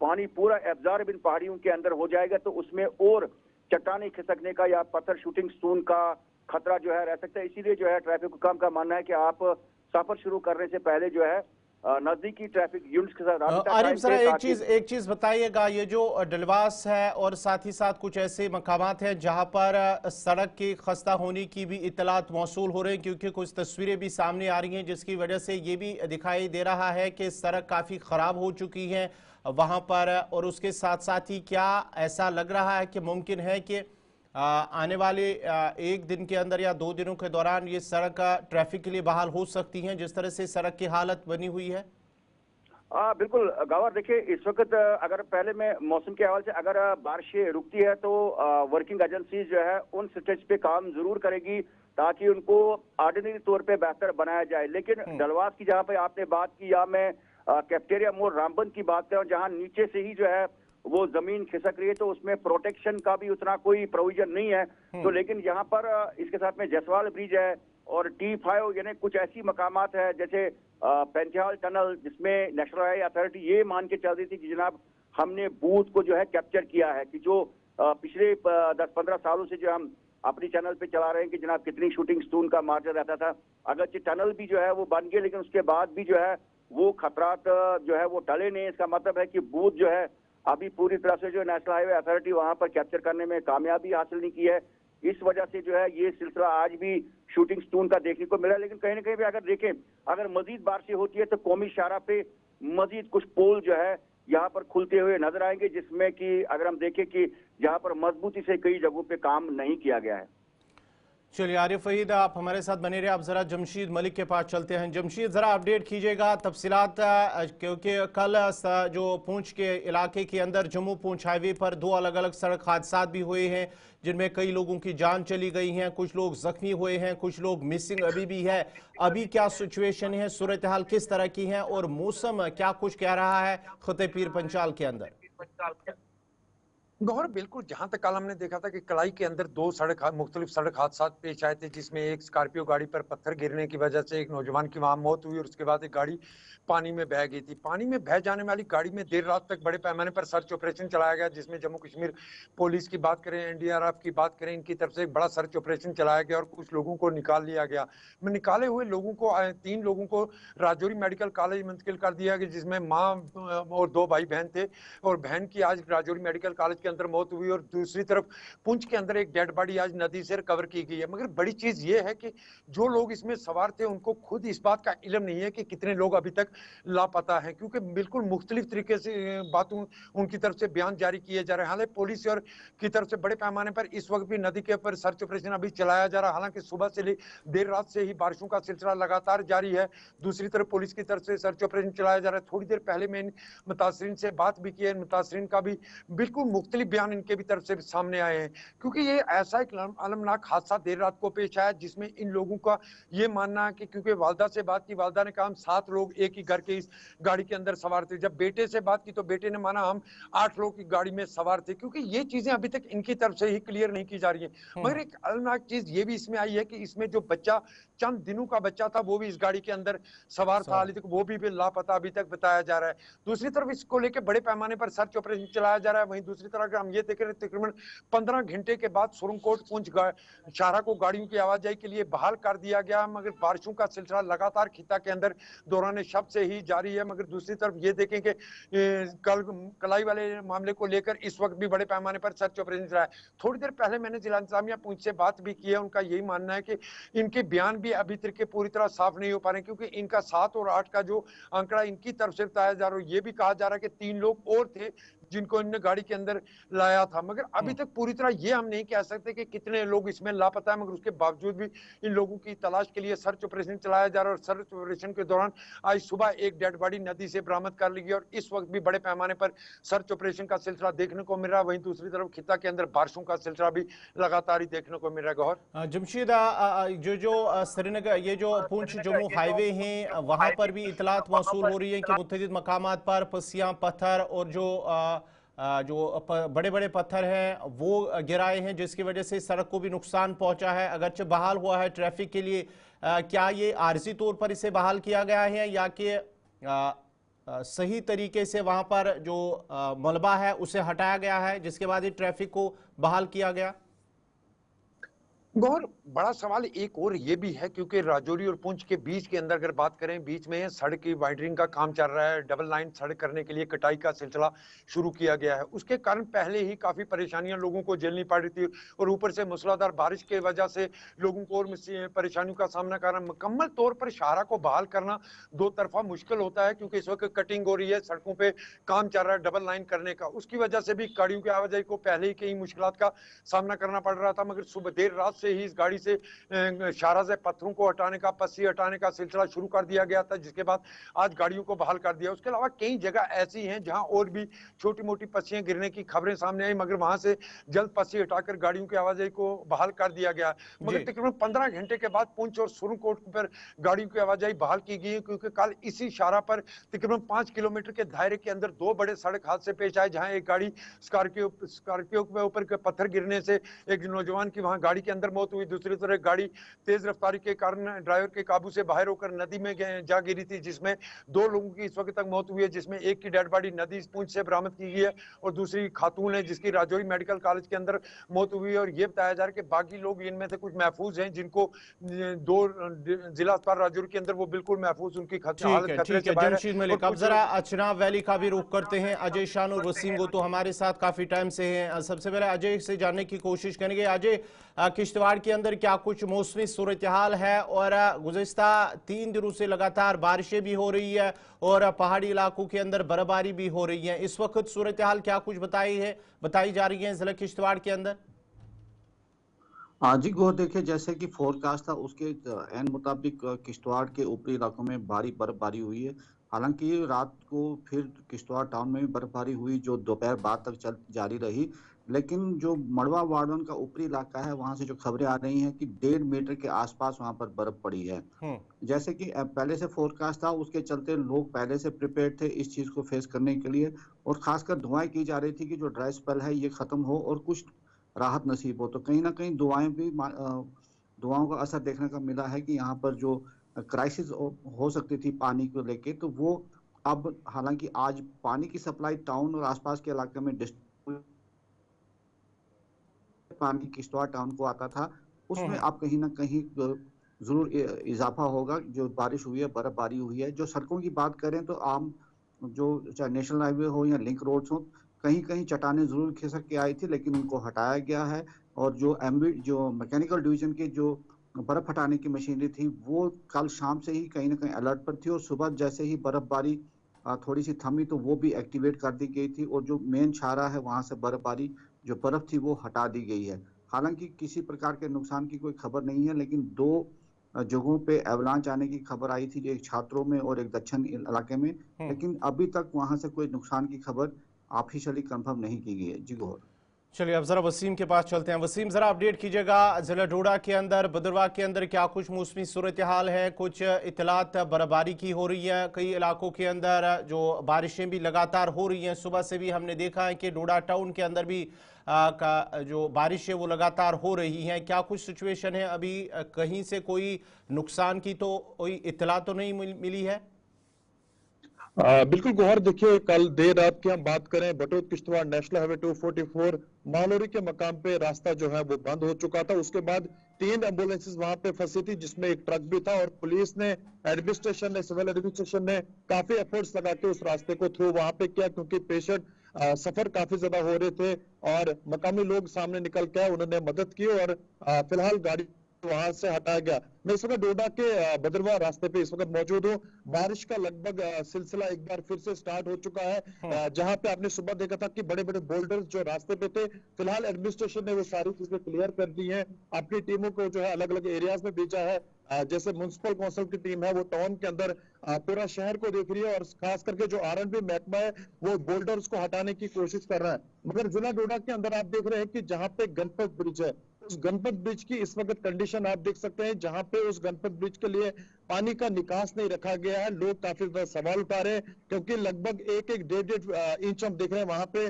पानी पूरा एब्जॉर्ब इन पहाड़ियों के अंदर हो जाएगा, तो उसमें और चट्टाने खिसकने का या पत्थर शूटिंग स्टोन का खतरा जो है रह सकता है। इसीलिए जो है ट्रैफिक हुकाम का मानना है कि आप सफर शुरू करने से पहले जो है नजदीकी ट्रैफिक यूनिट्स के साथ आरिफ जरा एक चीज बताइएगा, ये जो डलवास है और साथ ही साथ कुछ ऐसे मकामात हैं जहां पर सड़क के खस्ता होने की भी इतलात मौसूल हो रहे हैं, क्योंकि कुछ तस्वीरें भी सामने आ रही हैं जिसकी वजह से ये भी दिखाई दे रहा है कि सड़क काफी खराब हो चुकी है वहां पर। और उसके साथ साथ ही क्या ऐसा लग रहा है कि मुमकिन है कि आने वाले एक दिन के अंदर या 2 दिनों के दौरान ये सड़क ट्रैफिक के लिए बहाल हो सकती हैं, जिस तरह से सड़क की हालत बनी हुई है? बिल्कुल गवार, देखिए इस वक्त अगर पहले में मौसम के हवाले से अगर बारिशें रुकती है तो वर्किंग एजेंसी जो है उन स्टेज पे काम जरूर करेगी ताकि उनको ऑर्डिनरी तौर पे बेहतर बनाया जाए। लेकिन डलवास की जहाँ पे आपने बात की, या मैं कैफेटेरिया मोड़ रामबन की बात करूं, जहाँ नीचे से ही जो है वो जमीन खिसक रही है, तो उसमें प्रोटेक्शन का भी उतना कोई प्रोविजन नहीं है। तो लेकिन यहाँ पर इसके साथ में जैसवाल ब्रिज है और T5 यानी कुछ ऐसी मकामात है जैसे पेंथियाल टनल, जिसमें नेशनल हाईवे अथॉरिटी ये मान के चल रही थी कि जनाब हमने बूथ को जो है कैप्चर किया है, कि जो पिछले 10-15 सालों से जो हम अपनी चैनल पे चला रहे हैं कि जनाब कितनी शूटिंग स्टोन का मार्जिन रहता था। अगरचे टनल भी जो है वो बन गए, लेकिन उसके बाद भी जो है वो खतरात जो है वो टले नहीं। इसका मतलब है कि बूथ जो है अभी पूरी तरह से जो नेशनल हाईवे अथॉरिटी वहां पर कैप्चर करने में कामयाबी हासिल नहीं की है। इस वजह से जो है ये सिलसिला आज भी शूटिंग स्टोन का देखने को मिला। लेकिन कहीं ना कहीं भी अगर देखें, अगर मजीद बारिशें होती है तो कौमी शाहरा पे मजीद कुछ पोल जो है यहाँ पर खुलते हुए नजर आएंगे, जिसमें कि अगर हम देखें कि यहाँ पर मजबूती से कई जगहों पे काम नहीं किया गया है। चलिए आरिफ वहीद, आप हमारे साथ बने रहे। आप जरा जमशीद मलिक के पास चलते हैं। जमशीद, जरा अपडेट कीजिएगा तफसीलात, क्योंकि कल जो पूंछ के इलाके के अंदर जम्मू पूंछ हाईवे पर 2 अलग अलग सड़क हादसा भी हुए हैं, जिनमें कई लोगों की जान चली गई हैं, कुछ लोग जख्मी हुए हैं, कुछ लोग मिसिंग अभी भी है। अभी क्या सिचुएशन है, सूरत हाल किस तरह की है और मौसम क्या कुछ कह रहा है खिते पीर पंचाल के अंदर? गौर बिल्कुल, जहां तक कल हमने देखा था कि कलाई के अंदर दो मुख्तलिफ सड़क हादसा पेश आए थे, जिसमें एक स्कॉर्पियो गाड़ी पर पत्थर गिरने की वजह से एक नौजवान की वहां मौत हुई और उसके बाद एक गाड़ी पानी में बह गई थी। पानी में बह जाने वाली गाड़ी में देर रात तक बड़े पैमाने पर सर्च ऑपरेशन चलाया गया, जिसमें जम्मू कश्मीर पुलिस की बात करें, एनडीआरएफ की बात करें, इनकी तरफ से एक बड़ा सर्च ऑपरेशन चलाया गया और कुछ लोगों को निकाल लिया गया। निकाले हुए लोगों को 3 लोगों को राजौरी मेडिकल कॉलेज मुंतकिल कर दिया गया, जिसमें माँ और 2 भाई बहन थे और बहन की आज राजौरी मेडिकल कॉलेज के अंदर मौत हुई और दूसरी तरफ पुंछ के अंदर एक डेड बॉडी आज नदी से रिकवर की गई है। मगर बड़ी चीज ये है कि जो लोग इसमें सवार थे उनको खुद इस बात का इल्म नहीं है कि कितने लोग अभी तक लापता हैं, क्योंकि बिल्कुल मुख्तलिफ तरीके से बातों उनकी तरफ से बयान जारी किए जा रहे हैं। हालांकि पुलिस और की तरफ से बड़े पैमाने पर इस वक्त भी नदी के ऊपर सर्च ऑपरेशन अभी चलाया जा रहा है। हालांकि सुबह से देर रात से ही बारिशों का सिलसिला लगातार जारी है। दूसरी तरफ पुलिस की तरफ से सर्च ऑपरेशन चलाया जा रहा है। थोड़ी देर पहले मैं मुतासरीन से बात भी की है, मुतासरीन का भी बिल्कुल मुख्तलिफ बयान इनके भी तरफ से सामने आए हैं, क्योंकि ये ऐसा एक अलमनाक हादसा देर रात को पेश आया जिसमें इन लोगों का ये मानना है कि क्योंकि वालदा से बात की, वालदा ने कहा हम 7 लोग एक ही घर के इस गाड़ी के अंदर सवार थे। जब बेटे से बात की तो बेटे ने माना हम 8 लोग की गाड़ी में सवार थे, क्योंकि ये चीजें अभी तक इनकी तरफ से ही क्लियर नहीं की जा रही है। मगर एक अलमनाक चीज ये भी इसमें आई है कि इसमें जो बच्चा चंद दिनों का बच्चा था वो भी इस गाड़ी के अंदर सवार था, हाल तक वो भी लापता अभी तक बताया जा रहा है। दूसरी तरफ इसको लेकर बड़े पैमाने पर सर्च ऑपरेशन चलाया जा रहा है। वहीं दूसरी तरफ हम ये देख रहे हैं तकरीबन 15 घंटे के बाद सुरंगकोट पुंछ शाहरा को गाड़ियों की आवाजाही के लिए बहाल कर दिया गया, मगर बारिशों का सिलसिला लगातार खिता के अंदर दौरान शब से ही जारी है। मगर दूसरी तरफ ये देखें कि कल कलाई वाले मामले को लेकर इस वक्त भी बड़े पैमाने पर सर्च ऑपरेशन चला है। थोड़ी देर पहले मैंने जिला इंतजामिया पुंछ से बात भी की है, उनका यही मानना है कि इनके बयान भी अभी तक के पूरी तरह साफ नहीं हो पा रहे, क्योंकि इनका 7 और 8 का जो आंकड़ा इनकी तरफ से बताया जा रहा है, ये भी कहा जा रहा है कि 3 लोग और थे जिनको इन्होंने गाड़ी के अंदर लाया था। मगर अभी तक पूरी तरह ये हम नहीं कह सकते कि कितने लोग इसमें लापता है, मगर उसके बावजूद भी इन लोगों की तलाश के लिए सर्च ऑपरेशन चलाया जा रहा है। और सर्च ऑपरेशन के दौरान आज सुबह एक डेड बॉडी नदी से बरामद कर ली गई और इस वक्त भी बड़े पैमाने पर सर्च ऑपरेशन का सिलसिला देखने को मिल रहा है। वहीं दूसरी तरफ खिता के अंदर बारिशों का सिलसिला भी लगातार ही देखने को मिल रहा है। गौर जमशीद, जो श्रीनगर ये जो पुंछ जम्मू हाईवे हैं वहां पर भी इतलात मौसूल हो रही है कि मुख्तलिफ मकामात पर पस्सियां, पत्थर और जो बड़े बड़े पत्थर हैं वो गिराए हैं, जिसकी वजह से सड़क को भी नुकसान पहुंचा है। अगरचे बहाल हुआ है ट्रैफिक के लिए, क्या ये आर्जी तौर पर इसे बहाल किया गया है या कि सही तरीके से वहां पर जो मलबा है उसे हटाया गया है जिसके बाद ये ट्रैफिक को बहाल किया गया? गौर बड़ा सवाल एक और ये भी है, क्योंकि राजौरी और पुंछ के बीच के अंदर अगर बात करें, बीच में सड़क की वाइडनिंग का काम चल रहा है। डबल लाइन सड़क करने के लिए कटाई का सिलसिला शुरू किया गया है। उसके कारण पहले ही काफी परेशानियां लोगों को झेलनी पड़ रही थी और ऊपर से मूसलाधार बारिश की वजह से लोगों को और परेशानियों का सामना करना। मुकम्मल तौर पर शाहरा को बहाल करना 2 तरफा मुश्किल होता है, क्योंकि इस वक्त कटिंग हो रही है, सड़कों पर काम चल रहा है डबल लाइन करने का। उसकी वजह से भी गाड़ियों की आवाजाही को पहले ही कई मुश्किलात का सामना करना पड़ रहा था। मगर सुबह देर रात से ही इस गाड़ी से शाहरा से पत्थरों को हटाने का, पस्सी हटाने का सिलसिला शुरू कर दिया गया था, जिसके बाद आज गाड़ियों को बहाल कर दिया। उसके अलावा कई जगह ऐसी हैं जहां और भी छोटी मोटी पस्सियां गिरने की खबरें सामने आई, मगर वहां से जल्द पस्सी हटाकर गाड़ियों की आवाजाही को बहाल कर दिया गया। मगर तकरीबन 15 घंटे के बाद पुंछ और सुरंगकोट पर गाड़ियों की आवाजाही बहाल की गई, क्योंकि कल इसी शाहरा पर तकरीबन 5 किलोमीटर के दायरे के अंदर 2 बड़े सड़क हादसे पेश आए, जहां एक गाड़ी स्कॉर्पियो के ऊपर पत्थर गिरने से एक नौजवान की वहां गाड़ी के अंदर मौत हुई। दूसरी तरफ गाड़ी तेज रफ्तारी के कारण ड्राइवर के काबू से बाहर होकर नदी में जा गिरी थी, जिसमें 2 लोगों की इस वक्त तक मौत हुई है, जिसमें एक की डेड बॉडी नदी पुंछ से बरामद की गई है और दूसरी खातून है जिसकी राजौरी मेडिकल कॉलेज के अंदर मौत हुई है। और ये बताया जा रहा है कि बाकी लोग इनमें से कुछ महफूज हैं, जिनको 2 जिला अस्पताल राजौरी के अंदर वो बिल्कुल महफूज, उनकी हालत खतरे से बाहर है। अब जरा चिनाब वैली का भी रुख करते हैं। अजय शान और वसीम वो तो हमारे साथ काफी टाइम से हैं। सबसे पहले अजय से जानने की कोशिश करेंगे। अजय, किश्तवाड़ के अंदर क्या कुछ मौसमी सूरत हाल है और गुज़िस्ता 3 दिनों से लगातार बारिशें भी हो रही है और पहाड़ी इलाकों के अंदर बर्फबारी भी हो रही है, इस वक्त सूरत हाल क्या कुछ बताई जा रही है जिला किश्तवाड़ के अंदर? हाँ जी गौर, देखिए जैसे कि फोरकास्ट था उसके एन मुताबिक किश्तवाड़ के ऊपरी इलाकों में भारी बर्फबारी हुई है। हालांकि रात को फिर किश्तवाड़ टाउन में भी बर्फबारी हुई जो दोपहर बाद तक जारी रही, लेकिन जो मड़वा वार्डन का ऊपरी इलाका है वहां से जो खबरें आ रही हैं कि 1.5 मीटर के आसपास वहां पर बर्फ पड़ी है। जैसे कि पहले से फोरकास्ट था, उसके चलते लोग पहले से प्रिपेयर्ड थे इस चीज को फेस करने के लिए, और खासकर दुआएं की जा रही थी कि जो ड्राई स्पेल है ये खत्म हो और कुछ राहत नसीब हो। तो कहीं ना कहीं दुआओं का असर देखने का मिला है कि यहाँ पर जो क्राइसिस हो सकती थी पानी को लेके, तो वो अब, हालांकि आज पानी की सप्लाई टाउन और आसपास के इलाके में पानी किश्तवाड़ टाउन को आता था, उसमें अब कहीं ना कहीं जरूर इजाफा होगा। जो बारिश हुई है, बर्फबारी हुई है। जो सड़कों की बात करें तो आम जो चाहे नेशनल हाईवे हो या लिंक रोड्स हो, कहीं कहीं चट्टानें जरूर खिसक के आई थी, लेकिन उनको हटाया गया है। और जो मैकेनिकल डिवीजन की जो बर्फ हटाने की मशीनरी थी वो कल शाम से ही कहीं ना कहीं अलर्ट पर थी, और सुबह जैसे ही बर्फबारी थोड़ी सी थमी तो वो भी एक्टिवेट कर दी गई थी, और जो मेन छारा है वहां से बर्फबारी जो बर्फ थी वो हटा दी गई है। हालांकि किसी प्रकार के नुकसान की कोई खबर नहीं है, लेकिन 2 जगहों पे एवलांच आने की खबर आई थी, एक छात्रों में और एक दक्षिण इलाके में, लेकिन अभी तक वहां से कोई नुकसान की खबर ऑफिशियली कंफर्म नहीं की गई है। जी गौर। चलिए अब जरा वसीम के पास चलते हैं। वसीम, जरा अपडेट कीजिएगा, जिला डोडा के अंदर, भद्रवाह के अंदर क्या कुछ मौसमी सूरत हाल है? कुछ इतलात बर्फबारी की हो रही है, कई इलाकों के अंदर जो बारिशें भी लगातार हो रही हैं। सुबह से भी हमने देखा है कि डोडा टाउन के अंदर भी का जो बारिश है वो लगातार हो रही हैं। क्या कुछ सिचुएशन है अभी? कहीं से कोई नुकसान की तो कोई इतला तो नहीं मिली है? बिल्कुल गौहर, देखिए कल देर रात की हम बात करें, बटोत किश्तवाड़ नेशनल हाईवे 244 मालोरी के मकाम पे रास्ता जो है वो बंद हो चुका था। उसके बाद 3 एम्बुलेंसेस वहां पे फंसी थी, जिसमें एक ट्रक भी था, और पुलिस ने, एडमिनिस्ट्रेशन ने, सिविल एडमिनिस्ट्रेशन ने काफी एफर्ट्स लगा के उस रास्ते को थ्रू वहां पे किया, क्योंकि पेशेंट सफर काफी ज्यादा हो रहे थे और मकामी लोग सामने निकल के उन्होंने मदद की और फिलहाल गाड़ी वहां से हटाया गया। मैं इस वक्त डोडा के भद्रवाह रास्ते पे इस वक्त मौजूद हूँ। बारिश का लगभग सिलसिला एक बार फिर से स्टार्ट हो चुका है। जहां पे आपने सुबह देखा था कि बड़े बड़े बोल्डर्स जो रास्ते पे थे, फिलहाल एडमिनिस्ट्रेशन ने वो सारी चीजें क्लियर कर दी है। अपनी टीमों को जो है अलग अलग एरियाज में भेजा है। जैसे म्युनिसिपल काउंसिल की टीम है वो टाउन के अंदर पूरा शहर को देख रही है, और खास करके जो R&B महकमा है वो बोल्डर्स को हटाने की कोशिश कर रहा है। मगर जिला डोडा के अंदर आप देख रहे हैं कि जहां पे गणपत ब्रिज है, उस गणपत ब्रिज की इस वक्त कंडीशन आप देख सकते हैं, जहां पे उस गणपत ब्रिज के लिए पानी का निकास नहीं रखा गया है। लोग काफी ज्यादा सवाल उठा रहे हैं, क्योंकि लगभग 1-1.5 इंच हम देख रहे हैं वहां पे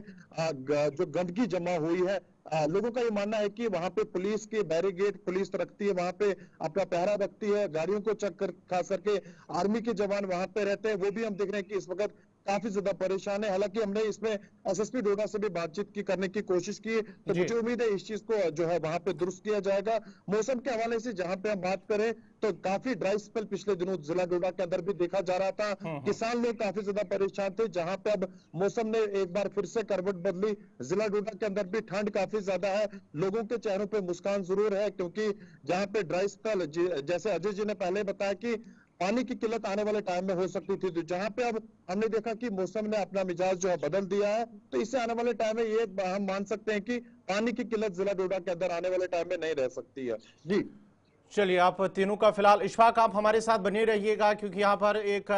जो गंदगी जमा हुई है। लोगों का ये मानना है कि वहां पे पुलिस के बैरिकेड पुलिस रखती है, वहां पे अपना पहरा रखती है, गाड़ियों को चेक कर, खास करके आर्मी के जवान वहां पे रहते हैं, वो भी हम देख रहे हैं कि इस वक्त काफी ज्यादा परेशान है। हालांकि हमने इसमें एसएसपी डोडा से भी बातचीत करने की कोशिश की, तो मुझे उम्मीद है इस चीज को जो है वहां पे दुरुस्त किया जाएगा। मौसम के हवाले से जहां पे हम बात करें तो काफी ड्राई स्पेल पिछले दिनों जिला डोडा के अंदर भी देखा जा रहा था। किसान लोग काफी ज्यादा परेशान थे, जहां पे अब मौसम ने एक बार फिर से करवट बदली। जिला डोडा के अंदर भी ठंड काफी ज्यादा है, लोगों के चेहरों पे मुस्कान जरूर है, क्योंकि जहां पे ड्राई स्पेल, जैसे अजय जी ने पहले बताया कि पानी की किल्लत आने वाले टाइम में हो सकती थी, तो जहां पे अब हमने देखा कि मौसम ने अपना मिजाज जो है बदल दिया है, तो इससे आने वाले टाइम में ये हम मान सकते हैं कि पानी की किल्लत जिला डोडा के अंदर आने वाले टाइम में नहीं रह सकती है। जी चलिए, आप तीनों का फिलहाल, इशफाक आप हमारे साथ बने रहिएगा, क्योंकि यहाँ पर एक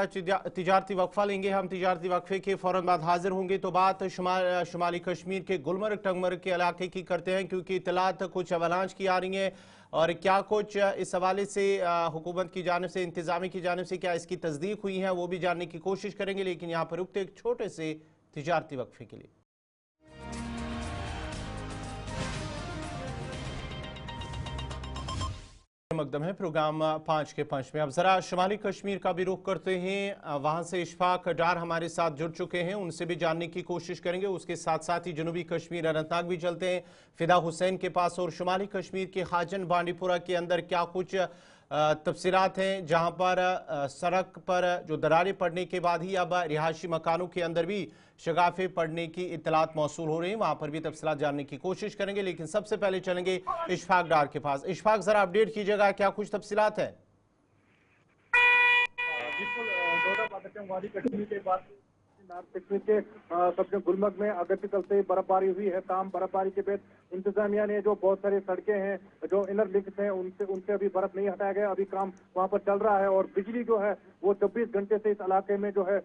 तिजारती वक्फा लेंगे हम। तिजारती वक्फे के फौरन बाद हाजिर होंगे। तो बात शुमाली कश्मीर के गुलमर्ग टंगमर्ग के इलाके की करते हैं, क्योंकि इतलात कुछ अवलांच की आ रही हैं, और क्या कुछ इस हवाले से हुकूमत की जानिब से, इंतजामी की जानिब से क्या इसकी तस्दीक हुई है, वो भी जानने की कोशिश करेंगे। लेकिन यहाँ पर रुकते एक छोटे से तिजारती वक्फे के लिए। मकदम है प्रोग्राम 5 के 5 में। अब जरा शुमाली कश्मीर का भी रुख करते हैं। वहां से इशफाक डार हमारे साथ जुड़ चुके हैं, उनसे भी जानने की कोशिश करेंगे। उसके साथ साथ ही जनूबी कश्मीर अनंतनाग भी चलते हैं फिदा हुसैन के पास, और शुमाली कश्मीर के खाजन बांडीपुरा के अंदर क्या कुछ तफसीलात हैं, जहां पर सड़क पर जो दरारें पड़ने के बाद ही अब रिहायशी मकानों के अंदर भी शगाफे पड़ने की इतलात मौसूल हो रही हैं। वहां पर भी तफसीलात जानने की कोशिश करेंगे, लेकिन सबसे पहले चलेंगे इशफाक डार के पास। इशफाक, जरा अपडेट कीजिएगा, क्या कुछ तफसीलात है? नॉर्थ कश्मीर के सबसे गुलमर्ग में अगस्त कल से बर्फबारी हुई है। तमाम बर्फबारी के बाद इंतजामिया ने जो बहुत सारी सड़कें हैं जो इनर लिंक्स हैं उनसे अभी बर्फ नहीं हटाया गया, अभी काम वहां पर चल रहा है। और बिजली जो है वो 24 घंटे से इस इलाके में जो है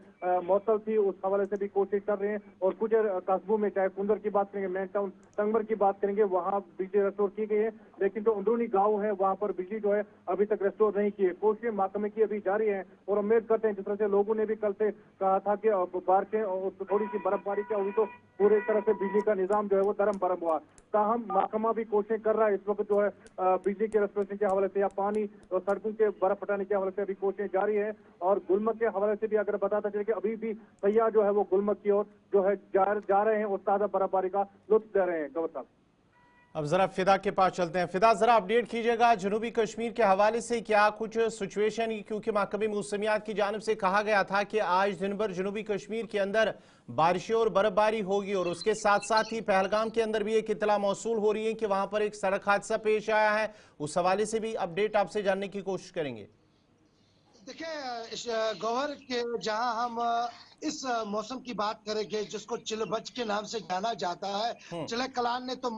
मौसल थी, उस हवाले से भी कोशिश कर रहे हैं। और कुछ कस्बों में, चाहे कुंदर की बात करेंगे, मेन टाउन टंगमर की बात करेंगे, वहाँ बिजली रेस्टोर की गई है, लेकिन जो अंदरूनी गाँव है वहाँ पर बिजली जो है अभी तक रेस्टोर नहीं की है। कोशिशें महकमे की अभी जारी है और उम्मीद करते हैं, जिस तरह से लोगों ने भी कल से कहा था कि बारिशें और थोड़ी सी बर्फबारी क्या हुई तो पूरी तरह से बिजली का निजाम जो है वो दरम बरम हुआ। ताहम महकमा भी कोशिश कर रहा है इस वक्त जो है बिजली के रेस्टोरेशन के हवाले से या पानी और सड़कों के बर्फ हटाने के हवाले से अभी कोशिशें जारी है। और गुलमर्ग के हवाले से भी अगर बताता चले कि अभी भी सैयाह जो है वो गुलमर्ग की ओर जो है जा रहे हैं और ताजा बर्फबारी का लुत्फ ले रहे हैं। गौर साहब, अब जरा फिदा के पास चलते हैं। फिदा, जरा अपडेट कीजिएगा जनूबी कश्मीर के हवाले से, क्या कुछ सिचुएशन, क्योंकि महकमे मौसमियात की जानिब से कहा गया था कि आज दिन भर जनूबी कश्मीर के अंदर बारिशें और बर्फबारी होगी, और उसके साथ साथ ही पहलगाम के अंदर भी एक इतला मौसूल हो रही है कि वहां पर एक सड़क हादसा पेश आया है। उस हवाले से भी अपडेट आपसे जानने की कोशिश करेंगे। देखिए गौहर के जहां हम इस मौसम की बात करेंगे जिसको चिलबज के नाम से जाना जाता है, चिले कलान ने तो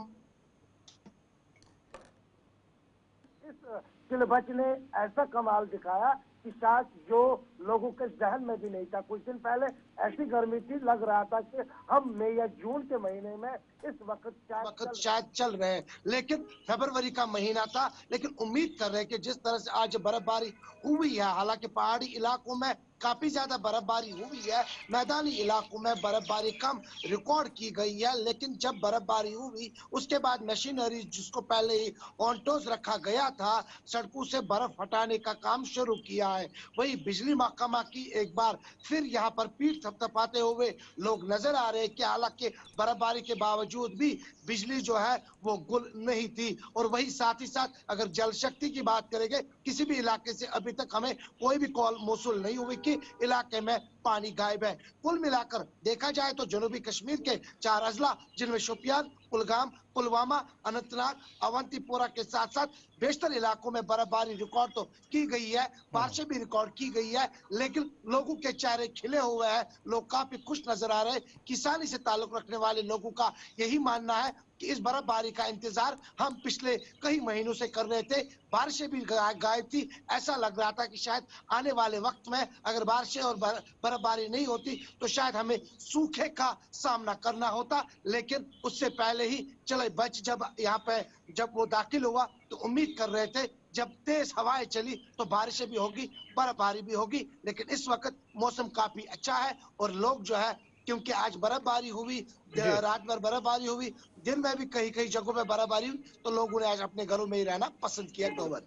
चिलबज ने ऐसा कमाल दिखाया कि शायद जो लोगों के जहन में भी नहीं था। कुछ दिन पहले ऐसी गर्मी थी, लग रहा था कि हम मई या जून के महीने में इस वक्त शायद चल रहे हैं, लेकिन फरवरी का महीना था। लेकिन उम्मीद कर रहे हैं कि जिस तरह से आज बर्फबारी हुई है, हालांकि पहाड़ी इलाकों में काफी ज्यादा बर्फबारी हुई है, मैदानी इलाकों में बर्फबारी कम रिकॉर्ड की गई है, लेकिन जब बर्फबारी हुई उसके बाद मशीनरी जिसको पहले ही ऑनटोज रखा गया था, सड़कों से बर्फ हटाने का काम शुरू किया है। वही बिजली महकमा की एक बार फिर यहाँ पर पीठ थपथपाते हुए लोग नजर आ रहे हैं कि हालांकि बर्फबारी के बावजूद भी बिजली जो है वो गुल नहीं थी। और वही साथ ही साथ अगर जल शक्ति की बात करेंगे, किसी भी इलाके से अभी तक हमें कोई भी कॉल मौसूल नहीं हुई कि इलाके में पानी गायब है। कुल मिलाकर देखा जाए तो जनूबी कश्मीर के 4 अजला जिनमें शोपियान, कुलगाम, पुलवामा, अनंतनाग, अवंतीपोरा के साथ साथ बेशतर इलाकों में बर्फबारी रिकॉर्ड तो की गई है, बारिशें भी रिकॉर्ड की गई है, लेकिन लोगों के चेहरे खिले हुए हैं, लोग काफी खुश नजर आ रहे हैं। किसानी से ताल्लुक रखने वाले लोगों का यही मानना है कि इस बर्फबारी का इंतजार हम पिछले कई महीनों से कर रहे थे। बारिशें भी गायब थी, ऐसा लग रहा था कि शायद आने वाले वक्त में अगर बारिशें और बर्फबारी नहीं होती तो शायद हमें सूखे का सामना करना होता। लेकिन उससे पहले ही चले बच जब यहाँ पे जब वो दाखिल हुआ तो उम्मीद कर रहे थे जब तेज हवाएं चली तो बारिशें भी होगी, बर्फबारी भी होगी। लेकिन इस वक्त मौसम काफी अच्छा है और लोग जो है, क्योंकि आज बर्फबारी हुई, रात भर बर्फबारी हुई, दिन में भी कहीं कहीं जगहों में बर्फबारी हुई, तो लोगों ने आज अपने घरों में ही रहना पसंद किया। गौवर,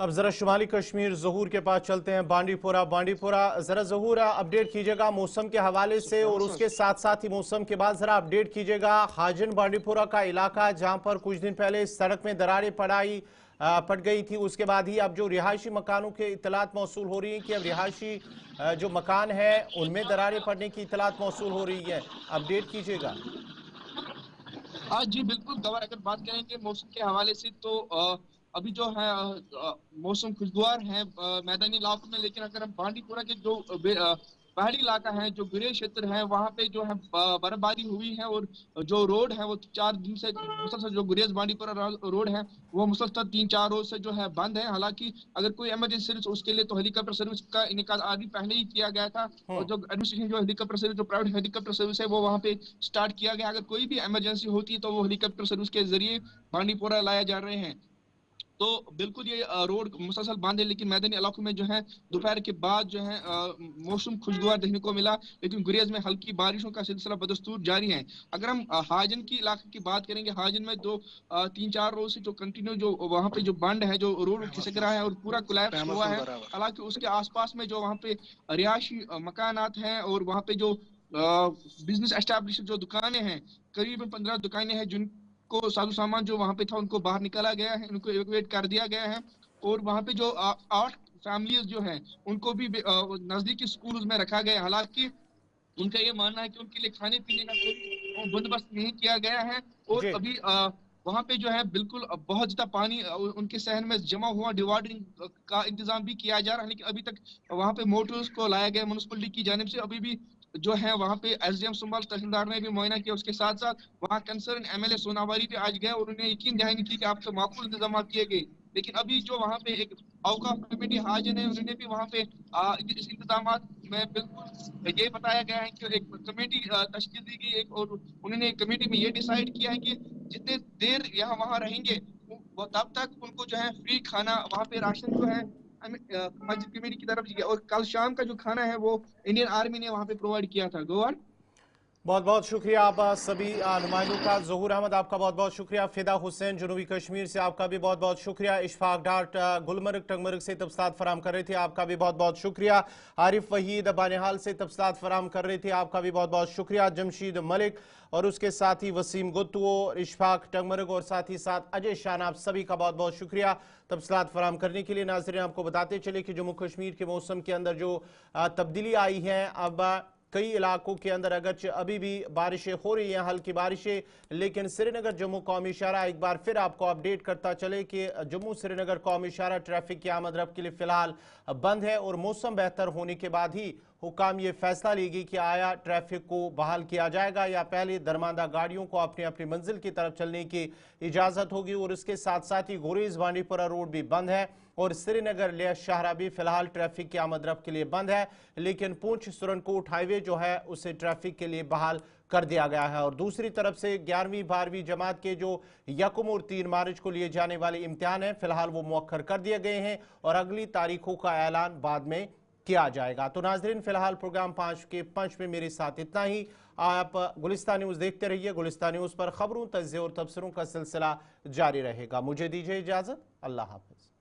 अब जरा शुमाली कश्मीर ज़हूर के पास चलते हैं। बांडीपोरा जरा ज़हूर अपडेट कीजिएगा मौसम के हवाले से, और उसके साथ साथ ही मौसम के बाद जरा अपडेट कीजिएगा हाजिन बांडीपोरा का इलाका, जहां पर कुछ दिन पहले इस सड़क में दरारें पड़ गई थी। उसके बाद ही अब जो रिहायशी मकानों के इतलात मौसूल हो रही है कि अब रिहायशी जो मकान है उनमें दरारें पड़ने की इतलात मौसूल हो रही है, अपडेट कीजिएगा। जी बिल्कुल गवार, अगर बात करेंगे मौसम के हवाले से तो अभी जो है मौसम खुशगवार है मैदानी इलाकों में, लेकिन अगर हम बांडीपोरा के जो पहाड़ी इलाका है, जो गुरेज क्षेत्र है, वहाँ पे जो है बर्फबारी हुई है और जो रोड है वो 4 दिन से मुसलसल, जो गुरेज बांडीपोरा रोड है वो मुसलसल 3-4 रोज से जो है बंद है। हालांकि अगर कोई इमरजेंसी सर्विस, उसके लिए तो हेलीकॉप्टर सर्विस का इनेकाद आदि पहले ही किया गया था, और जो एडमिनिस्ट्रेशन जो हेलीकॉप्टर सर्विस, जो प्राइवेट हेलीकॉप्टर सर्विस है वो वहाँ पे स्टार्ट किया गया। अगर कोई भी इमरजेंसी होती है तो वो हेलीकॉप्टर सर्विस के जरिए बांडीपोरा लाया जा रहे हैं। तो बिल्कुल ये रोड मुसलसल बंद है, लेकिन मैदानी इलाकों में जो है दोपहर के बाद जो है मौसम खुशगवार देखने को मिला, लेकिन गुरेज में हल्की बारिशों का सिलसिला बदस्तूर जारी है। अगर हम हाजिन की इलाके की बात करेंगे, हाजिन में 3-4 रोज से जो कंटिन्यू जो वहाँ पे जो बंद है, जो रोड खिसक रहा है और पूरा कोलैप्स हुआ है। हालांकि उसके आसपास में जो वहाँ पे रिहायशी मकानात हैं और वहाँ पे जो बिजनेस एस्टैब्लिश जो दुकानें हैं, करीबन 15 दुकानें हैं जिनको साजो सामान जो वहाँ पे था उनको बाहर निकाला गया है, उनको इवैक्यूएट कर दिया गया है। और वहाँ पे जो 8 फैमिलीज जो हैं उनको भी नजदीकी स्कूल में रखा गया है। हालांकि उनका ये मानना है कि उनके लिए खाने पीने का कोई बंदोबस्त नहीं किया गया है, और अभी वहाँ पे जो है बिल्कुल बहुत ज्यादा पानी उनके शहर में जमा हुआ, डिवाइडिंग का इंतजाम भी किया जा रहा है, लेकिन अभी तक वहाँ पे मोटर्स को लाया गया म्युनिसिपैलिटी की जानिब से, अभी भी जो है वहाँ पे एसडीएम सुंबल तहसीलदार ने भी मुआयना किया। उसके साथ साथ वहाँ कंसर्न एमएलए सोनावारी भी आज गए और उन्हें यकीन दहानी की कि आपसे माकूल इंतजाम किए गए। लेकिन अभी जो वहाँ पे एक औकाफ कमेटी हाजिर है, उन्होंने भी वहाँ पे इस इंतजाम में बिल्कुल ये बताया गया है कि एक कमेटी तश्कील दी गई एक, और उन्होंने कमेटी में ये डिसाइड किया है कि जितने देर यहाँ वहाँ रहेंगे वो तब तक उनको जो है फ्री खाना वहाँ पे राशन जो है मस्जिद कमेटी की तरफ से, और कल शाम का जो खाना है वो इंडियन आर्मी ने वहाँ पे प्रोवाइड किया था। गोवान बहुत बहुत शुक्रिया आप सभी नुमाइंदों का। ज़हूर अहमद आपका बहुत बहुत शुक्रिया। फिदा हुसैन जनूबी कश्मीर से आपका भी बहुत बहुत शुक्रिया। इशफाक डाट गुलमर्ग टंगमर्ग से तफसीलात फराम कर रहे थे, आपका भी बहुत बहुत शुक्रिया। आरिफ वहीद बानिहाल से तफसीलात फराम कर रहे थे, आपका भी बहुत बहुत शुक्रिया। जमशीद मलिक और उसके साथ ही वसीम गुत्तू, इशफाक टंगमर्ग और साथ ही साथ अजय शान, आप सभी का बहुत बहुत शुक्रिया तफसीलात फराम करने के लिए। नाज़रीन आपको बताते चले कि जम्मू कश्मीर के मौसम के अंदर जो तब्दीली आई है, अब कई इलाकों के अंदर अगरचे अभी भी बारिशें हो रही हैं, हल्की बारिशें, लेकिन श्रीनगर जम्मू कौमी इशारा एक बार फिर आपको अपडेट करता चले कि जम्मू श्रीनगर कौमी इशारा ट्रैफिक की आमद रफ्त के लिए फिलहाल बंद है और मौसम बेहतर होने के बाद ही हुकाम ये फैसला लेगी कि आया ट्रैफिक को बहाल किया जाएगा या पहले दरमांदा गाड़ियों को अपनी अपनी मंजिल की तरफ चलने की इजाज़त होगी। और इसके साथ साथ ही गुरेज बांडीपुरा रोड भी बंद है और श्रीनगर लेह शाहरा भी फिलहाल ट्रैफिक की आमद रफ्त के लिए बंद है, लेकिन पूंछ सुरनकोट हाईवे जो है उसे ट्रैफिक के लिए बहाल कर दिया गया है। और दूसरी तरफ से 11वीं 12वीं जमात के जो 1 और 3 मार्च को लिए जाने वाले इम्तिहान हैं, फिलहाल वो मौखर कर दिए गए हैं और अगली तारीखों का ऐलान बाद में किया जाएगा। तो नाजरीन फिलहाल प्रोग्राम 5 के पंच में मेरे साथ इतना ही। आप गुलिस्तान न्यूज़ देखते रहिए। गुलिस्तान न्यूज़ पर खबरों, तज्ज़िये और तबसरों का सिलसिला जारी रहेगा। मुझे दीजिए इजाज़त। अल्लाह हाफ़िज़।